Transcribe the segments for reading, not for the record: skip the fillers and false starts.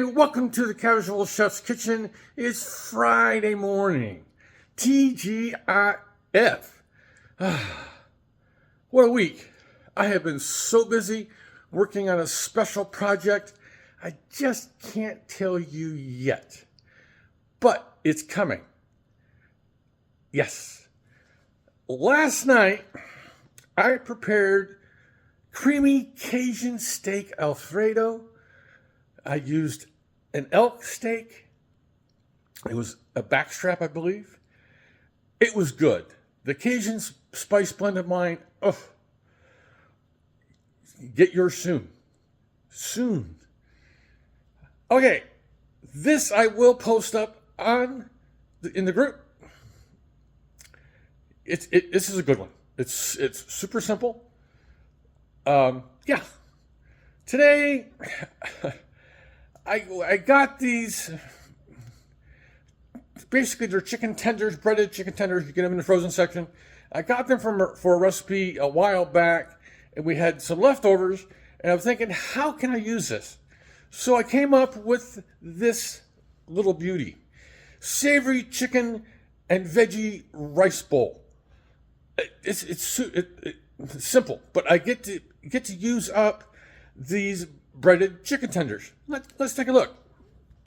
And welcome to the Casual Chef's Kitchen. It's Friday morning. TGIF. What a week. I have been so busy working on a special project. I just can't tell you yet. But it's coming. Yes. Last night, I prepared creamy Cajun steak Alfredo. I used an elk steak. It was a backstrap, I believe. It was good. The Cajun spice blend of mine, get yours soon. Soon. Okay, this I will post up in the group. This is a good one. It's super simple. Yeah. Today, I got these. Basically, they're chicken tenders, breaded chicken tenders. You get them in the frozen section. I got them for a recipe a while back, and we had some leftovers. And I was thinking, how can I use this? So I came up with this little beauty: savory chicken and veggie rice bowl. It's simple, but I get to use up these breaded chicken tenders. Let's take a look.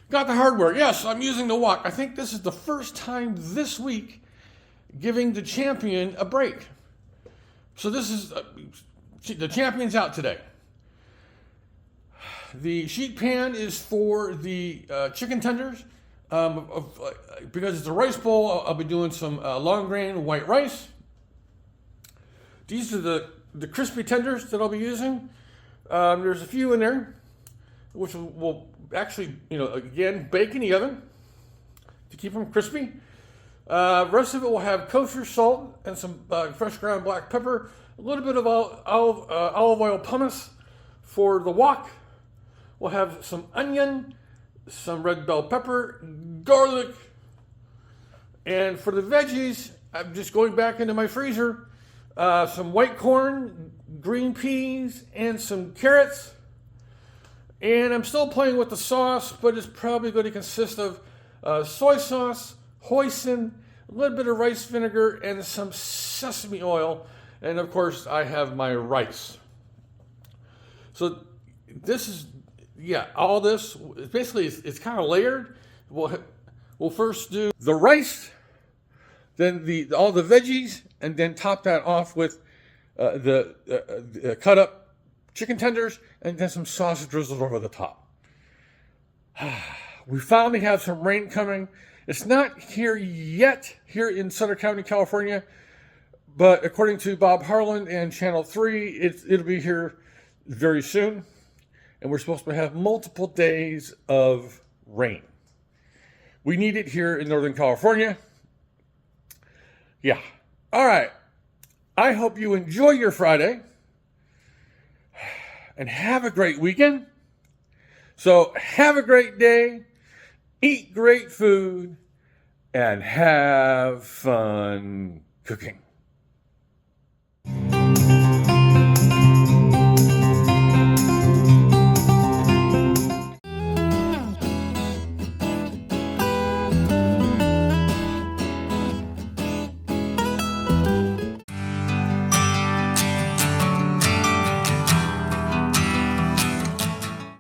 Got the hardware. Yes, I'm using the wok. I think this is the first time this week giving the champion a break. So this is the champion's out today. The sheet pan is for the chicken tenders. Because it's a rice bowl, I'll be doing some long grain white rice. These are the crispy tenders that I'll be using. There's a few in there, which will actually, again, bake in the oven to keep them crispy. Rest of it will have kosher salt and some fresh ground black pepper, a little bit of olive oil pumice for the wok. We'll have some onion, some red bell pepper, garlic, and for the veggies, I'm just going back into my freezer. Some white corn, green peas, and some carrots. And I'm still playing with the sauce, but it's probably going to consist of soy sauce, hoisin, a little bit of rice vinegar, and some sesame oil. And of course, I have my rice. So this is, all this, basically it's kind of layered. We'll first do the rice, then all the veggies, and then top that off with the cut up chicken tenders, and then some sausage drizzled over the top. We finally have some rain coming. It's not here yet, here in Southern County, California, but according to Bob Harlan and Channel 3, it'll be here very soon, and we're supposed to have multiple days of rain. We need it here in Northern California. Yeah. All right. I hope you enjoy your Friday and have a great weekend. So have a great day, eat great food, and have fun cooking.